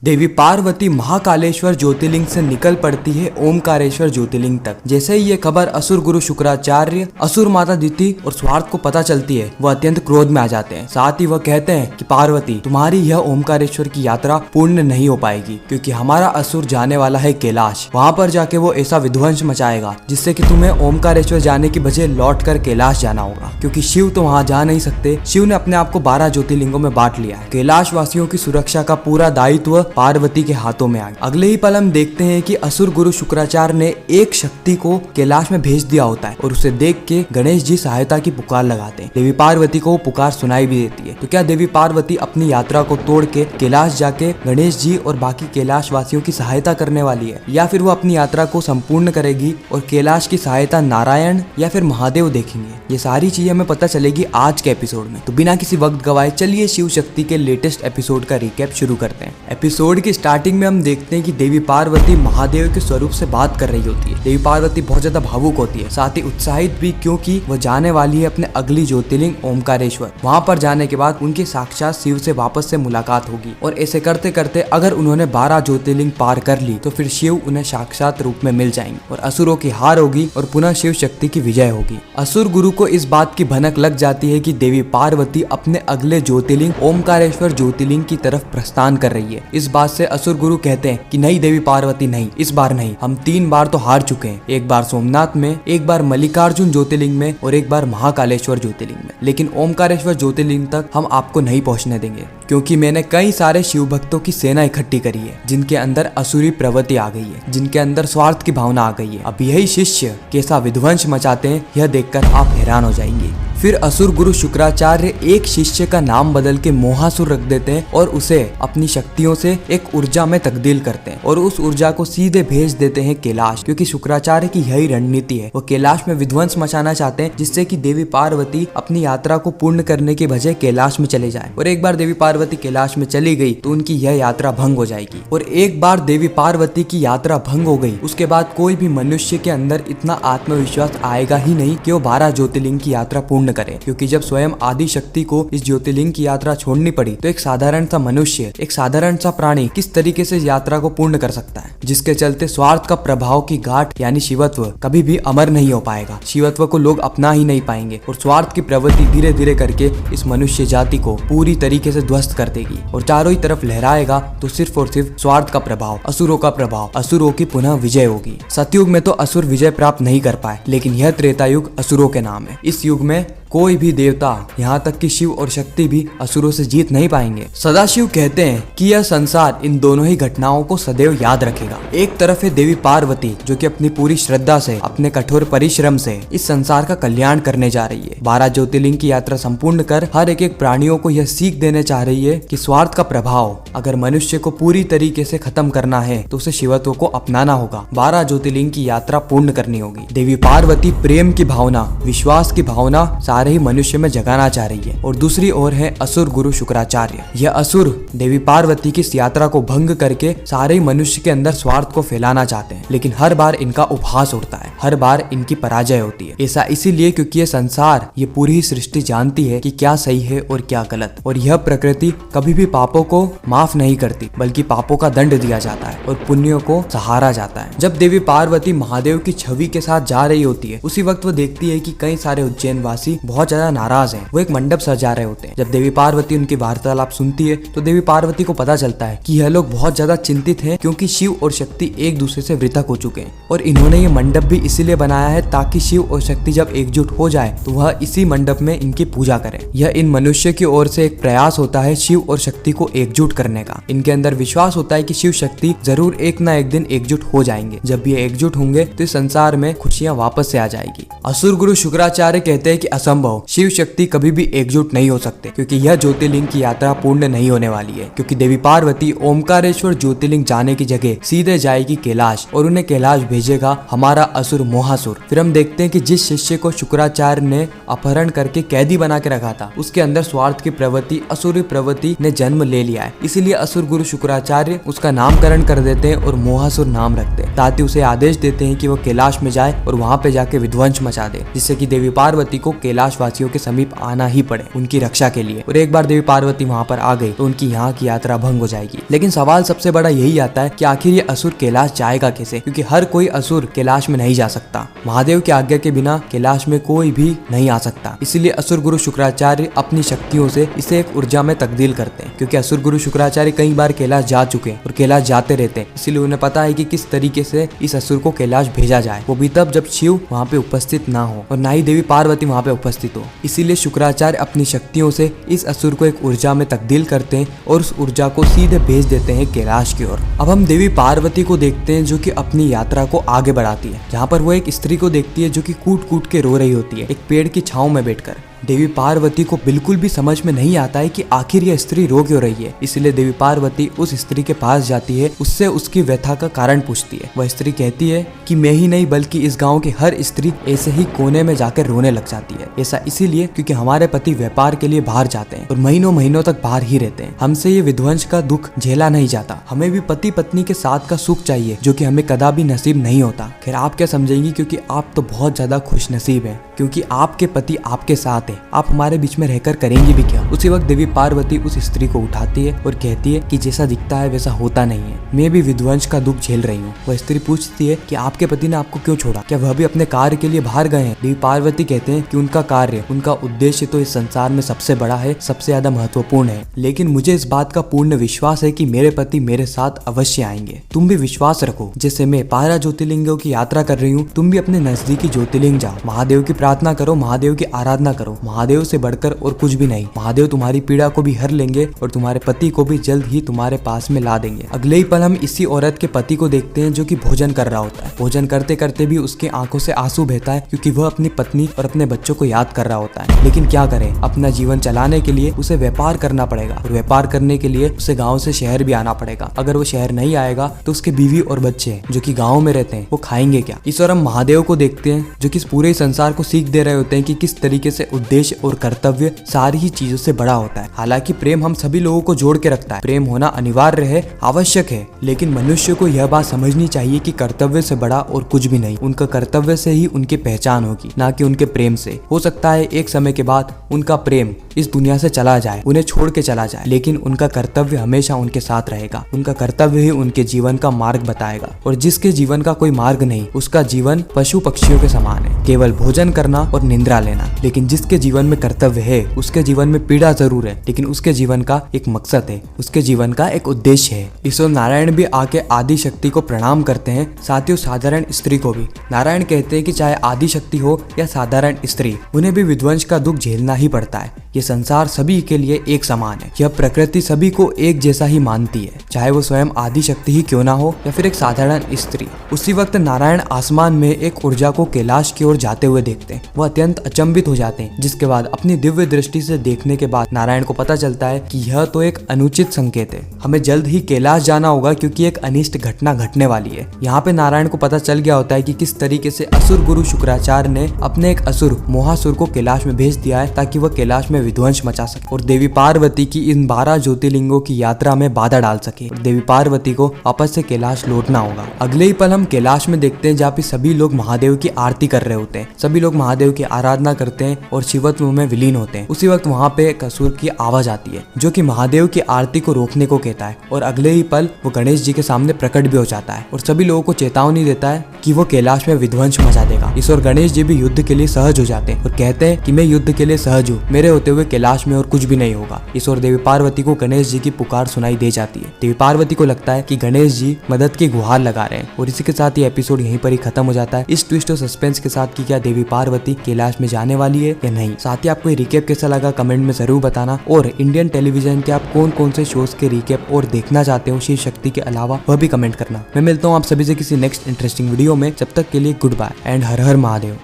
देवी पार्वती महाकालेश्वर ज्योतिर्लिंग से निकल पड़ती है ओमकारेश्वर ज्योतिर्लिंग तक। जैसे ही ये खबर असुर गुरु शुक्राचार्य, असुर माता दिति और स्वार्थ को पता चलती है, वह अत्यंत क्रोध में आ जाते हैं। साथ ही वह कहते हैं कि पार्वती, तुम्हारी यह ओमकारेश्वर की यात्रा पूर्ण नहीं हो पाएगी, क्योंकि हमारा असुर जाने वाला है कैलाश। वहाँ पर जाके वो ऐसा विध्वंस मचाएगा जिससे कि तुम्हें ओमकारेश्वर जाने की बजाय लौट कर कैलाश जाना होगा, क्योंकि शिव तो वहाँ जा नहीं सकते। शिव ने अपने आप को 12 ज्योतिर्लिंगों में बांट लिया है। कैलाश वासियों की सुरक्षा का पूरा दायित्व पार्वती के हाथों में आ गया। अगले ही पल हम देखते हैं कि असुर गुरु शुक्राचार्य ने एक शक्ति को कैलाश में भेज दिया होता है और उसे देख के गणेश जी सहायता की पुकार लगाते हैं। देवी पार्वती को वो पुकार सुनाई भी देती है। तो क्या देवी पार्वती अपनी यात्रा को तोड़ के कैलाश जाके गणेश जी और बाकी कैलाश वासियों की सहायता करने वाली है, या फिर वो अपनी यात्रा को संपूर्ण करेगी और कैलाश की सहायता नारायण या फिर महादेव देखेंगे? ये सारी चीजें हमें पता चलेगी आज के एपिसोड में। तो बिना किसी वक्त गवाए चलिए शिव शक्ति के लेटेस्ट एपिसोड का रिकैप शुरू करते हैं। एपिसोड की स्टार्टिंग में हम देखते हैं कि देवी पार्वती महादेव के स्वरूप से बात कर रही होती है। देवी पार्वती बहुत ज्यादा भावुक होती है, साथ ही उत्साहित भी, क्योंकि वह जाने वाली है अपने अगली ज्योतिर्लिंग ओमकारेश्वर। वहां पर जाने के बाद उनकी साक्षात शिव से वापस से मुलाकात होगी और ऐसे करते करते अगर उन्होंने 12 ज्योतिर्लिंग पार कर ली तो फिर शिव उन्हें साक्षात रूप में मिल जाएंगे और असुरों की हार होगी और पुनः शिव शक्ति की विजय होगी। असुर गुरु को इस बात की भनक लग जाती है कि देवी पार्वती अपने अगले ज्योतिर्लिंग ओमकारेश्वर ज्योतिर्लिंग की तरफ प्रस्थान कर रही है। इस बात से असुर गुरु कहते हैं कि नहीं देवी पार्वती, नहीं, इस बार नहीं, हम 3 बार तो हार चुके हैं। एक बार सोमनाथ में, एक बार मल्लिकार्जुन ज्योतिर्लिंग में और एक बार महाकालेश्वर ज्योतिर्लिंग में, लेकिन ओमकारेश्वर ज्योतिर्लिंग तक हम आपको नहीं पहुंचने देंगे, क्योंकि मैंने कई सारे शिव भक्तों की सेना इकट्ठी करी है जिनके अंदर असुरी प्रवृत्ति आ गई है, जिनके अंदर स्वार्थ की भावना आ गई है। अब यही शिष्य कैसा विध्वंस मचाते हैं यह देखकर आप हैरान हो जाएंगे। फिर असुर गुरु शुक्राचार्य एक शिष्य का नाम बदल के मोहासुर रख देते हैं और उसे अपनी शक्तियों से एक ऊर्जा में तब्दील करते हैं और उस ऊर्जा को सीधे भेज देते हैं कैलाश, क्योंकि शुक्राचार्य की यही रणनीति है। वो कैलाश में विध्वंस मचाना चाहते हैं जिससे कि देवी पार्वती अपनी यात्रा को पूर्ण करने के बजाय कैलाश में चले जाए। और एक बार देवी पार्वती कैलाश में चली गई तो उनकी यह यात्रा भंग हो जाएगी। और एक बार देवी पार्वती की यात्रा भंग हो गई, उसके बाद कोई भी मनुष्य के अंदर इतना आत्मविश्वास आएगा ही नहीं कि वो 12 ज्योतिर्लिंग की यात्रा पूर्ण करे, क्योंकि जब स्वयं आदि शक्ति को इस ज्योतिर्लिंग की यात्रा छोड़नी पड़ी तो एक साधारण सा मनुष्य, एक साधारण सा प्राणी किस तरीके से यात्रा को पूर्ण कर सकता है, जिसके चलते स्वार्थ का प्रभाव की गांठ यानी शिवत्व कभी भी अमर नहीं हो पाएगा। शिवत्व को लोग अपना ही नहीं पाएंगे और स्वार्थ की प्रवृत्ति धीरे धीरे करके इस मनुष्य जाति को पूरी तरीके से ध्वस्त कर देगी और चारों ही तरफ लहराएगा तो सिर्फ और सिर्फ स्वार्थ का प्रभाव, असुरों का प्रभाव, असुरों की पुनः विजय होगी। सतयुग में तो असुर विजय प्राप्त नहीं कर पाए, लेकिन यह त्रेता युग असुरों के नाम है। इस युग में कोई भी देवता, यहाँ तक कि शिव और शक्ति भी असुरों से जीत नहीं पाएंगे। सदाशिव कहते हैं कि यह संसार इन दोनों ही घटनाओं को सदैव याद रखेगा। एक तरफ है देवी पार्वती जो कि अपनी पूरी श्रद्धा से, अपने कठोर परिश्रम से इस संसार का कल्याण करने जा रही है। 12 ज्योतिर्लिंग की यात्रा संपूर्ण कर हर एक प्राणियों को यह सीख देने चाह रही है कि स्वार्थ का प्रभाव अगर मनुष्य को पूरी तरीके से खत्म करना है तो उसे शिवत्व को अपनाना होगा। 12 ज्योतिर्लिंग की यात्रा पूर्ण करनी होगी। देवी पार्वती प्रेम की भावना, विश्वास की भावना सारे ही मनुष्य में जगाना चाह रही है। और दूसरी ओर है असुर गुरु शुक्राचार्य। यह असुर देवी पार्वती की इस यात्रा को भंग करके सारे ही मनुष्य के अंदर स्वार्थ को फैलाना चाहते हैं, लेकिन हर बार इनका उपहास उड़ता है, हर बार इनकी पराजय होती है। ऐसा इसीलिए क्योंकि ये संसार, ये पूरी ही सृष्टि जानती है कि क्या सही है और क्या गलत, और यह प्रकृति कभी भी पापों को माफ नहीं करती, बल्कि पापों का दंड दिया जाता है और पुण्यों को सहारा जाता है। जब देवी पार्वती महादेव की छवि के साथ जा रही होती है, उसी वक्त वो देखती है कि कई सारे उज्जैन वासी बहुत ज्यादा नाराज हैं। वो एक मंडप सजा रहे होते हैं। जब देवी पार्वती उनकी वार्तालाप सुनती है तो देवी पार्वती को पता चलता है कि यह लोग बहुत ज्यादा चिंतित हैं, क्योंकि शिव और शक्ति एक दूसरे से वृथक हो चुके हैं और इन्होंने ये मंडप भी इसीलिए बनाया है ताकि शिव और शक्ति जब एकजुट हो जाए तो वह इसी मंडप में इनकी पूजा करें। यह इन मनुष्य की ओर से एक प्रयास होता है शिव और शक्ति को एकजुट करने का। इनके अंदर विश्वास होता है कि शिव शक्ति जरूर एक ना एक दिन एकजुट हो जाएंगे। जब ये एकजुट होंगे तो इस संसार में खुशियां वापस से आ जाएगी। असुर गुरु शुक्राचार्य कहते हैं कि असंभव, शिव शक्ति कभी भी एकजुट नहीं हो सकते, क्योंकि यह ज्योतिर्लिंग की यात्रा पूर्ण नहीं होने वाली है, क्योंकि देवी पार्वती ओमकारेश्वर ज्योतिर्लिंग जाने की जगह सीधे जाएगी कैलाश और उन्हें कैलाश भेजेगा हमारा असुर मोहासुर। फिर हम देखते हैं कि जिस शिष्य को शुक्राचार्य ने अपहरण करके कैदी बना के रखा था, उसके अंदर स्वार्थ की प्रवृत्ति, असुरी प्रवृत्ति ने जन्म ले लिया है। इसीलिए असुर गुरु शुक्राचार्य उसका नामकरण कर देते हैं और मोहासुर नाम रखते हैं। हैं। साथ ही उसे आदेश देते हैं कि वो कैलाश में जाए और वहाँ पे जाके विध्वंस मचा दे, जिससे कि देवी पार्वती को कैलाश वासियों के समीप आना ही पड़े उनकी रक्षा के लिए। और एक बार देवी पार्वती वहाँ पर आ गई तो उनकी यहाँ की यात्रा भंग हो जाएगी। लेकिन सवाल सबसे बड़ा यही आता है कि आखिर ये असुर कैलाश जाएगा कैसे, क्योंकि हर कोई असुर कैलाश में नहीं जा सकता। महादेव की आज्ञा के बिना कैलाश में कोई भी नहीं आ सकता। इसीलिए असुर गुरु शुक्राचार्य अपनी शक्तियों से इसे एक ऊर्जा में तब्दील करते हैं, क्योंकि असुर गुरु शुक्राचार्य कई बार कैलाश जा चुके हैं और कैलाश जाते रहते हैं। इसीलिए उन्हें पता है कि किस तरीके से इस असुर को कैलाश भेजा जाए, वो भी तब जब शिव वहाँ पे उपस्थित ना हो और ना ही देवी पार्वती वहाँ पे उपस्थित हो। इसीलिए शुक्राचार्य अपनी शक्तियों से इस असुर को एक ऊर्जा में तब्दील करते हैं और उस ऊर्जा को सीधे भेज देते हैं कैलाश की ओर। अब हम देवी पार्वती को देखते हैं जो कि अपनी यात्रा को आगे बढ़ाती है, जहाँ पर वो एक स्त्री को देखती है जो कि कूट कूट के रो रही होती है एक पेड़ की छांव में बैठकर। देवी पार्वती को बिल्कुल भी समझ में नहीं आता है कि आखिर यह स्त्री रो क्यों रही है। इसलिए देवी पार्वती उस स्त्री के पास जाती है, उससे उसकी व्यथा का कारण पूछती है। वह स्त्री कहती है कि मैं ही नहीं बल्कि इस गांव की हर स्त्री ऐसे ही कोने में जाकर रोने लग जाती है। ऐसा इसीलिए क्योंकि हमारे पति व्यापार के लिए बाहर जाते हैं और महीनों महीनों तक बाहर ही रहते हैं। हमसे ये विध्वंस का दुख झेला नहीं जाता। हमें भी पति पत्नी के साथ का सुख चाहिए जो कि हमें कदापि नसीब नहीं होता। खैर आप क्या समझेंगी, क्योंकि आप तो बहुत ज्यादा खुश नसीब है, क्योंकि आपके पति आपके साथ है। आप हमारे बीच में रहकर करेंगी भी क्या। उसी वक्त देवी पार्वती उस स्त्री को उठाती है और कहती है कि जैसा दिखता है वैसा होता नहीं है, मैं भी विध्वंस का दुख झेल रही हूँ। वह स्त्री पूछती है कि आपके पति ने आपको क्यों छोड़ा, क्या वह भी अपने कार्य के लिए बाहर गए हैं। देवी पार्वती कहते हैं कि उनका कार्य, उनका उद्देश्य तो इस संसार में सबसे बड़ा है, सबसे ज्यादा महत्वपूर्ण है, लेकिन मुझे इस बात का पूर्ण विश्वास है कि मेरे पति मेरे साथ अवश्य आएंगे। तुम भी विश्वास रखो, जैसे मैं 12 ज्योतिर्लिंगों की यात्रा कर रही हूँ, तुम भी अपने नजदीकी ज्योतिर्लिंग जाओ, महादेव की प्रार्थना करो, महादेव की आराधना करो। महादेव से बढ़कर और कुछ भी नहीं। महादेव तुम्हारी पीड़ा को भी हर लेंगे और तुम्हारे पति को भी जल्द ही तुम्हारे पास में ला देंगे। अगले ही पल हम इसी औरत के पति को देखते हैं जो कि भोजन कर रहा होता है। भोजन करते करते भी उसके आंखों से आंसू बहता है, क्योंकि वह अपनी पत्नी और अपने बच्चों को याद कर रहा होता है। लेकिन क्या करे, अपना जीवन चलाने के लिए उसे व्यापार करना पड़ेगा और व्यापार करने के लिए उसे गाँव से शहर भी आना पड़ेगा। अगर वो शहर नहीं आएगा तो उसके बीवी और बच्चे जो कि गाँव में रहते हैं वो खाएंगे क्या। इस और हम महादेव को देखते हैं जो कि इस पूरे संसार को सीख दे रहे होते हैं कि किस तरीके से उद्देश्य और कर्तव्य सारी ही चीजों से बड़ा होता है। हालांकि प्रेम हम सभी लोगों को जोड़ के रखता है, प्रेम होना अनिवार्य है, आवश्यक है, लेकिन मनुष्य को यह बात समझनी चाहिए कि कर्तव्य से बड़ा और कुछ भी नहीं। उनका कर्तव्य से ही उनकी पहचान होगी, ना कि उनके प्रेम से। हो सकता है एक समय के बाद उनका प्रेम इस दुनिया से चला जाए, उन्हें छोड़ के चला जाए, लेकिन उनका कर्तव्य हमेशा उनके साथ रहेगा। उनका कर्तव्य ही उनके जीवन का मार्ग बताएगा, और जिसके जीवन का कोई मार्ग नहीं, उसका जीवन पशु पक्षियों के समान है, केवल भोजन करना और निद्रा लेना। लेकिन जिसके जीवन में कर्तव्य है, उसके जीवन में पीड़ा जरूर है, लेकिन उसके जीवन का एक मकसद है, उसके जीवन का एक उद्देश्य है। ईश्वर नारायण भी आके आदि शक्ति को प्रणाम करते हैं, साथ ही साधारण स्त्री को भी। नारायण कहते हैं कि चाहे आदि शक्ति हो या साधारण स्त्री, उन्हें भी विध्वंस का दुख झेलना ही पड़ता है। ये संसार सभी के लिए एक समान है। यह प्रकृति सभी को एक जैसा ही मानती है, चाहे वो स्वयं आदि शक्ति ही क्यों ना हो या फिर एक साधारण स्त्री। उसी वक्त नारायण आसमान में एक ऊर्जा को कैलाश की ओर जाते हुए देखते हैं। वह अत्यंत अचंभित हो जाते हैं, जिसके बाद अपनी दिव्य दृष्टि से देखने के बाद नारायण को पता चलता है कि यह तो एक अनुचित संकेत है, हमें जल्द ही कैलाश जाना होगा क्योंकि एक अनिष्ट घटना घटने वाली है। यहाँ पे नारायण को पता चल गया होता है कि किस तरीके से असुर गुरु शुक्राचार्य ने अपने एक असुर मोहासुर को कैलाश में भेज दिया है, ताकि वह कैलाश में विध्वंस मचा सके और देवी पार्वती की इन 12 ज्योतिर्लिंगों की यात्रा में बाधा डाल सके। और देवी पार्वती को वापस से कैलाश लौटना होगा। अगले ही पल हम कैलाश में देखते हैं जहाँ पे सभी लोग महादेव की आरती कर रहे होते हैं। सभी लोग महादेव की आराधना करते हैं और शिवत्व में विलीन होते हैं। उसी वक्त वहाँ पे एक असुर की आवाज आती है जो कि महादेव की आरती को रोकने को कहता है, और अगले ही पल वो गणेश जी के सामने प्रकट भी हो जाता है और सभी लोगों को चेतावनी देता है कि वो कैलाश में विध्वंस मचा देगा। इस और गणेश जी भी युद्ध के लिए सहज हो जाते हैं और कहते हैं कि मैं युद्ध के लिए सहज हूँ, मेरे होते हुए कैलाश में और कुछ भी नहीं होगा। इस और देवी पार्वती को गणेश जी की पुकार सुनाई दे जाती है। देवी पार्वती को लगता है कि गणेश जी मदद की गुहार लगा रहे हैं, और इसी के साथ ये एपिसोड यहीं पर ही खत्म हो जाता है, इस ट्विस्ट और सस्पेंस के साथ कि क्या देवी पार्वती कैलाश में जाने वाली है या नहीं। साथ ही आपको ये रिकेप कैसा लगा कमेंट में जरूर बताना, और इंडियन टेलीविजन के आप कौन कौन से शोज के रिकेप और देखना चाहते हो शिव शक्ति के अलावा, वह भी कमेंट करना। मैं मिलता हूँ आप सभी से किसी नेक्स्ट इंटरेस्टिंग वीडियो में, जब तक के लिए गुड बाय एंड हर हर महादेव।